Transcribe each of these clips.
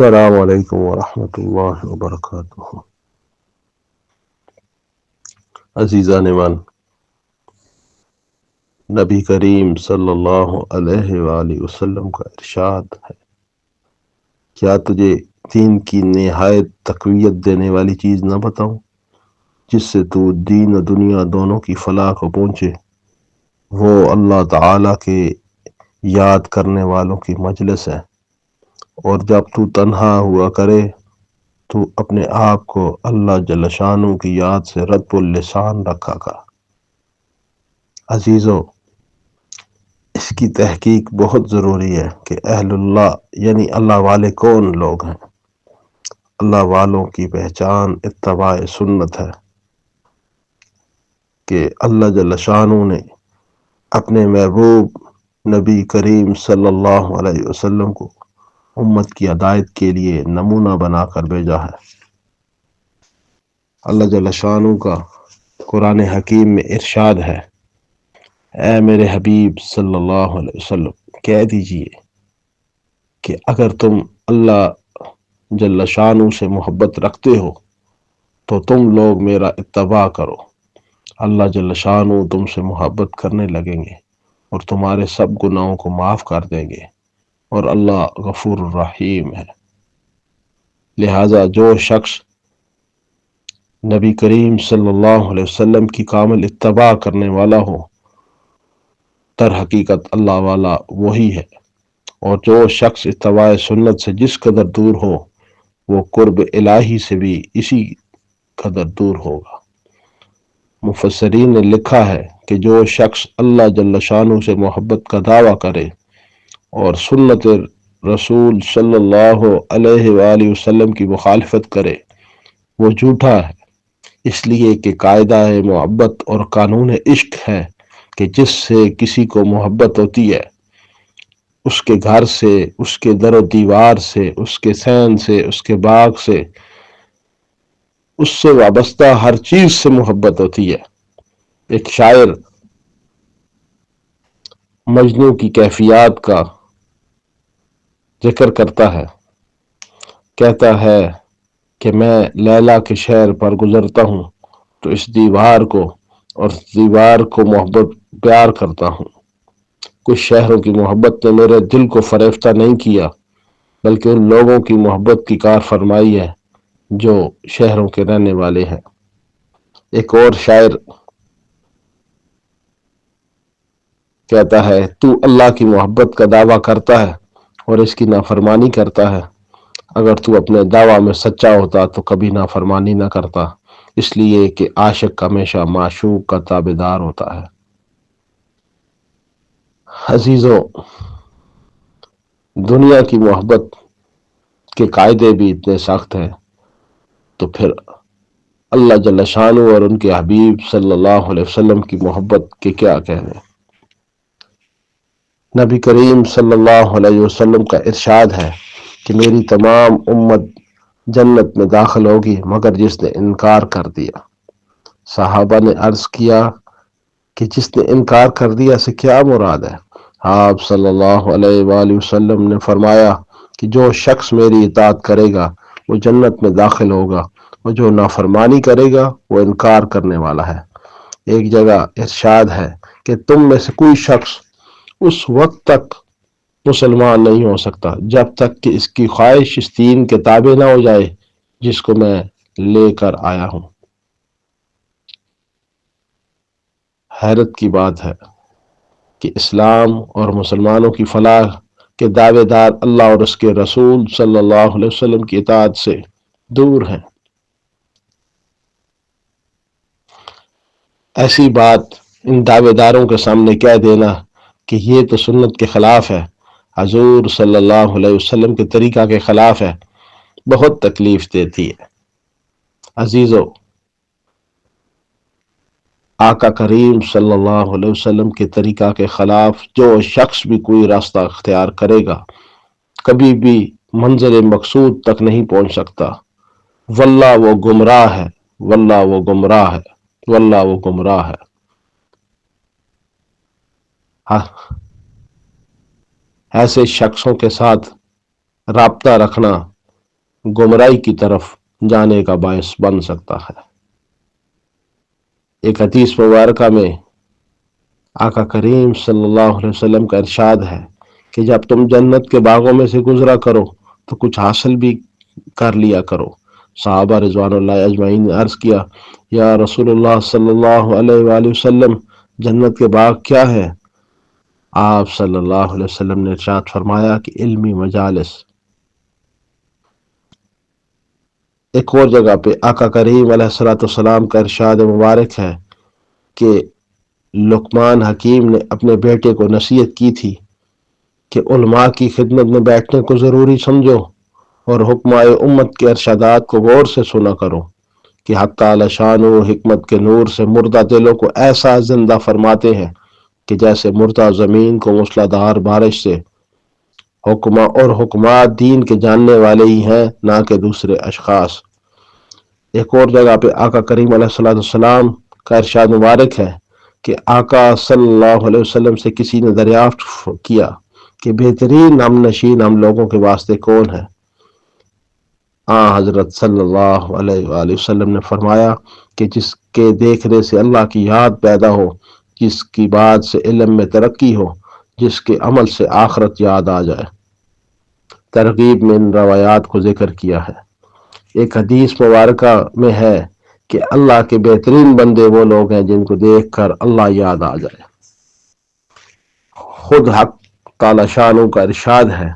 السلام علیکم ورحمۃ اللہ وبرکاتہ۔ عزیزان ایمان، نبی کریم صلی اللہ علیہ وآلہ وسلم کا ارشاد ہے، کیا تجھے دین کی نہایت تقویت دینے والی چیز نہ بتاؤں جس سے تو دین و دنیا دونوں کی فلاح کو پہنچے؟ وہ اللہ تعالیٰ کے یاد کرنے والوں کی مجلس ہے، اور جب تو تنہا ہوا کرے تو اپنے آپ کو اللہ جل شانہ کی یاد سے رطب اللسان رکھا کر۔ عزیزو، اس کی تحقیق بہت ضروری ہے کہ اہل اللہ یعنی اللہ والے کون لوگ ہیں۔ اللہ والوں کی پہچان اتباع سنت ہے کہ اللہ جل شانہ نے اپنے محبوب نبی کریم صلی اللہ علیہ وسلم کو امت کی ہدایت کے لیے نمونہ بنا کر بھیجا ہے۔ اللہ جل شانہ کا قرآن حکیم میں ارشاد ہے، اے میرے حبیب صلی اللہ علیہ وسلم کہہ دیجئے کہ اگر تم اللہ جل شانہ سے محبت رکھتے ہو تو تم لوگ میرا اتباع کرو۔ اللہ جل شانہ تم سے محبت کرنے لگیں گے اور تمہارے سب گناہوں کو معاف کر دیں گے، اور اللہ غفور الرحیم ہے۔ لہٰذا جو شخص نبی کریم صلی اللہ علیہ وسلم کی کامل اتباع کرنے والا ہو، در حقیقت اللہ والا وہی ہے، اور جو شخص اتباع سنت سے جس قدر دور ہو وہ قرب الہی سے بھی اسی قدر دور ہوگا۔ مفسرین نے لکھا ہے کہ جو شخص اللہ جل شانہ سے محبت کا دعویٰ کرے اور سنت رسول صلی اللہ علیہ وآلہ وسلم کی مخالفت کرے وہ جھوٹا ہے، اس لیے کہ قاعدہ محبت اور قانون عشق ہے کہ جس سے کسی کو محبت ہوتی ہے اس کے گھر سے، اس کے در و دیوار سے، اس کے صحن سے، اس کے باغ سے، اس سے وابستہ ہر چیز سے محبت ہوتی ہے۔ ایک شاعر مجنوں کی کیفیات کا ذکر کرتا ہے، کہتا ہے کہ میں لیلا کے شہر پر گزرتا ہوں تو اس دیوار کو محبت پیار کرتا ہوں۔ کچھ شہروں کی محبت نے میرے دل کو فریفتہ نہیں کیا، بلکہ ان لوگوں کی محبت کی کار فرمائی ہے جو شہروں کے رہنے والے ہیں۔ ایک اور شاعر کہتا ہے، تو اللہ کی محبت کا دعویٰ کرتا ہے اور اس کی نافرمانی کرتا ہے، اگر تو اپنے دعویٰ میں سچا ہوتا تو کبھی نافرمانی نہ کرتا، اس لیے کہ عاشق ہمیشہ معشوق کا تابعدار ہوتا ہے۔ عزیزو، دنیا کی محبت کے قاعدے بھی اتنے سخت ہیں تو پھر اللہ جل شانہ اور ان کے حبیب صلی اللہ علیہ وسلم کی محبت کے کیا کہنے۔ نبی کریم صلی اللہ علیہ وسلم کا ارشاد ہے کہ میری تمام امت جنت میں داخل ہوگی مگر جس نے انکار کر دیا۔ صحابہ نے عرض کیا کہ جس نے انکار کر دیا سے کیا مراد ہے؟ آپ صلی اللہ علیہ وآلہ وسلم نے فرمایا کہ جو شخص میری اطاعت کرے گا وہ جنت میں داخل ہوگا، اور جو نافرمانی کرے گا وہ انکار کرنے والا ہے۔ ایک جگہ ارشاد ہے کہ تم میں سے کوئی شخص اس وقت تک مسلمان نہیں ہو سکتا جب تک کہ اس کی خواہش اس دین کے تابع نہ ہو جائے جس کو میں لے کر آیا ہوں۔ حیرت کی بات ہے کہ اسلام اور مسلمانوں کی فلاح کے دعوے دار اللہ اور اس کے رسول صلی اللہ علیہ وسلم کی اطاعت سے دور ہیں۔ ایسی بات ان دعوے داروں کے سامنے کہہ دینا کہ یہ تو سنت کے خلاف ہے، حضور صلی اللہ علیہ وسلم کے طریقہ کے خلاف ہے، بہت تکلیف دیتی ہے۔ عزیزو، آقا کریم صلی اللہ علیہ وسلم کے طریقہ کے خلاف جو شخص بھی کوئی راستہ اختیار کرے گا کبھی بھی منزل مقصود تک نہیں پہنچ سکتا۔ واللہ وہ گمراہ ہے، واللہ وہ گمراہ ہے، واللہ وہ گمراہ ہے۔ ایسے شخصوں کے ساتھ رابطہ رکھنا گمراہی کی طرف جانے کا باعث بن سکتا ہے۔ ایک حدیث مبارکہ میں آقا کریم صلی اللہ علیہ وسلم کا ارشاد ہے کہ جب تم جنت کے باغوں میں سے گزرا کرو تو کچھ حاصل بھی کر لیا کرو۔ صحابہ رضوان اللہ اجمعین نے عرض کیا، یا رسول اللہ صلی اللہ علیہ وآلہ وسلم، جنت کے باغ کیا ہے؟ آپ صلی اللہ علیہ وسلم نے ارشاد فرمایا کہ علمی مجالس۔ ایک اور جگہ پہ آقا کریم علیہ الصلوۃ والسلام کا ارشاد مبارک ہے کہ لقمان حکیم نے اپنے بیٹے کو نصیحت کی تھی کہ علماء کی خدمت میں بیٹھنے کو ضروری سمجھو اور حکمائے امت کے ارشادات کو غور سے سنا کرو کہ حق تعالی شان و حکمت کے نور سے مردہ دلوں کو ایسا زندہ فرماتے ہیں کہ جیسے مردہ زمین کو موسلادھار بارش سے۔ حکماء اور حکمات دین کے جاننے والے ہی ہیں، نہ کہ دوسرے اشخاص۔ ایک اور جگہ پہ آقا کریم علیہ الصلوۃ والسلام کا ارشاد مبارک ہے کہ آقا صلی اللہ علیہ وسلم سے کسی نے دریافت کیا کہ بہترین ہم نشین ہم لوگوں کے واسطے کون ہے؟ حضرت صلی اللہ علیہ وآلہ وسلم نے فرمایا کہ جس کے دیکھنے سے اللہ کی یاد پیدا ہو، جس کی بات سے علم میں ترقی ہو، جس کے عمل سے آخرت یاد آ جائے۔ ترغیب میں ان روایات کو ذکر کیا ہے۔ ایک حدیث مبارکہ میں ہے کہ اللہ کے بہترین بندے وہ لوگ ہیں جن کو دیکھ کر اللہ یاد آ جائے۔ خود حق تعالی شانوں کا ارشاد ہے،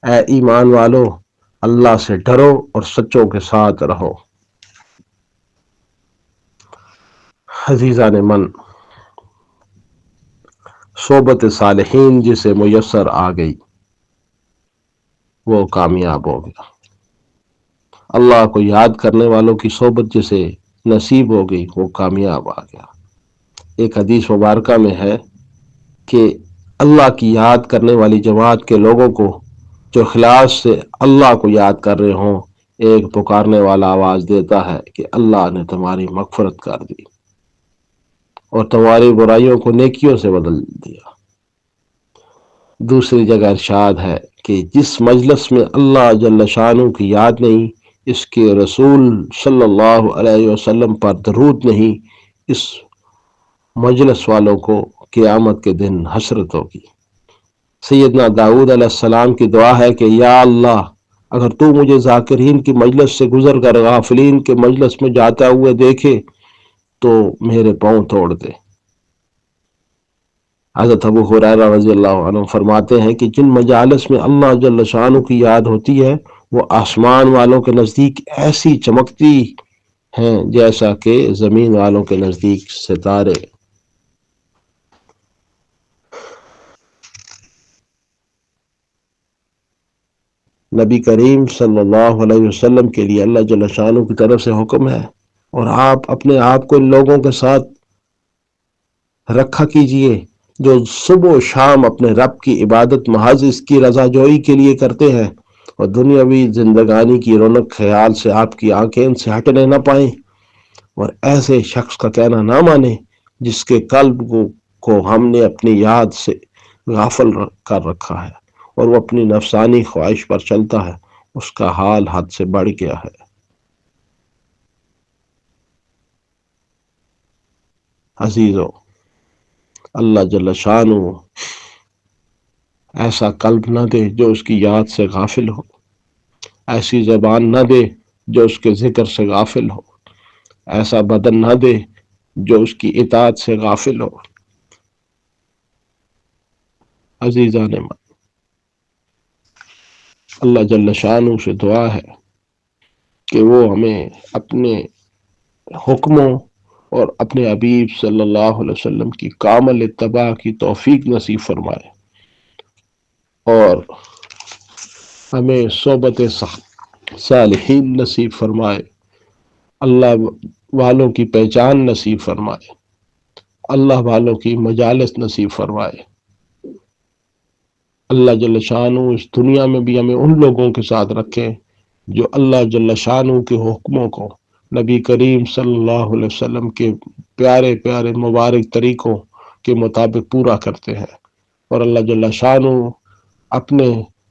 اے ایمان والو، اللہ سے ڈرو اور سچوں کے ساتھ رہو۔ عزیزان من، صحبت صالحین جسے میسر آ گئی وہ کامیاب ہو گیا۔ اللہ کو یاد کرنے والوں کی صحبت جسے نصیب ہو گئی وہ کامیاب آ گیا۔ ایک حدیث مبارکہ میں ہے کہ اللہ کی یاد کرنے والی جماعت کے لوگوں کو جو اخلاص سے اللہ کو یاد کر رہے ہوں، ایک پکارنے والا آواز دیتا ہے کہ اللہ نے تمہاری مغفرت کر دی اور تمہاری برائیوں کو نیکیوں سے بدل دیا۔ دوسری جگہ ارشاد ہے کہ جس مجلس میں اللہ جل شانہ کی یاد نہیں، اس کے رسول صلی اللہ علیہ وسلم پر درود نہیں، اس مجلس والوں کو قیامت کے دن حسرت ہوگی۔ سیدنا داؤد علیہ السلام کی دعا ہے کہ یا اللہ، اگر تو مجھے ذاکرین کی مجلس سے گزر کر غافلین کے مجلس میں جاتا ہوئے دیکھے تو میرے پاؤں توڑ دے۔ حضرت ابو ہریرہ رضی اللہ عنہ فرماتے ہیں کہ جن مجالس میں اللہ جل شانہ کی یاد ہوتی ہے وہ آسمان والوں کے نزدیک ایسی چمکتی ہیں جیسا کہ زمین والوں کے نزدیک ستارے۔ نبی کریم صلی اللہ علیہ وسلم کے لیے اللہ جل شانہ کی طرف سے حکم ہے، اور آپ اپنے آپ کو ان لوگوں کے ساتھ رکھا کیجئے جو صبح و شام اپنے رب کی عبادت محض اس کی رضا جوئی کے لیے کرتے ہیں اور دنیاوی زندگانی کی رونق خیال سے آپ کی آنکھیں ان سے ہٹنے نہ پائیں، اور ایسے شخص کا کہنا نہ مانے جس کے قلب کو ہم نے اپنی یاد سے غافل کر رکھا ہے اور وہ اپنی نفسانی خواہش پر چلتا ہے، اس کا حال حد سے بڑھ گیا ہے۔ عزیزو، اللہ جل شانہ ایسا قلب نہ دے جو اس کی یاد سے غافل ہو، ایسی زبان نہ دے جو اس کے ذکر سے غافل ہو، ایسا بدن نہ دے جو اس کی اطاعت سے غافل ہو۔ عزیزان من، اللہ جل شانہ سے دعا ہے کہ وہ ہمیں اپنے حکموں اور اپنے حبیب صلی اللہ علیہ وسلم کی کامل اتباع کی توفیق نصیب فرمائے اور ہمیں صحبت صالحین نصیب فرمائے، اللہ والوں کی پہچان نصیب فرمائے، اللہ والوں کی مجالس نصیب فرمائے۔ اللہ جل شانہ اس دنیا میں بھی ہمیں ان لوگوں کے ساتھ رکھے جو اللہ جل شانہ کے حکموں کو نبی کریم صلی اللہ علیہ وسلم کے پیارے پیارے مبارک طریقوں کے مطابق پورا کرتے ہیں، اور اللہ جل شانہ اپنے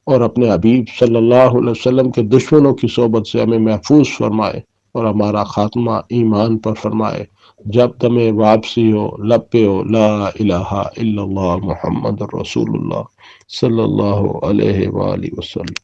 اور اپنے حبیب صلی اللہ علیہ وسلم کے دشمنوں کی صحبت سے ہمیں محفوظ فرمائے اور ہمارا خاتمہ ایمان پر فرمائے۔ جب تمہیں واپسی ہو لب پہ ہو لا الہ الا اللہ محمد رسول اللہ صلی اللہ علیہ وآلہ وسلم۔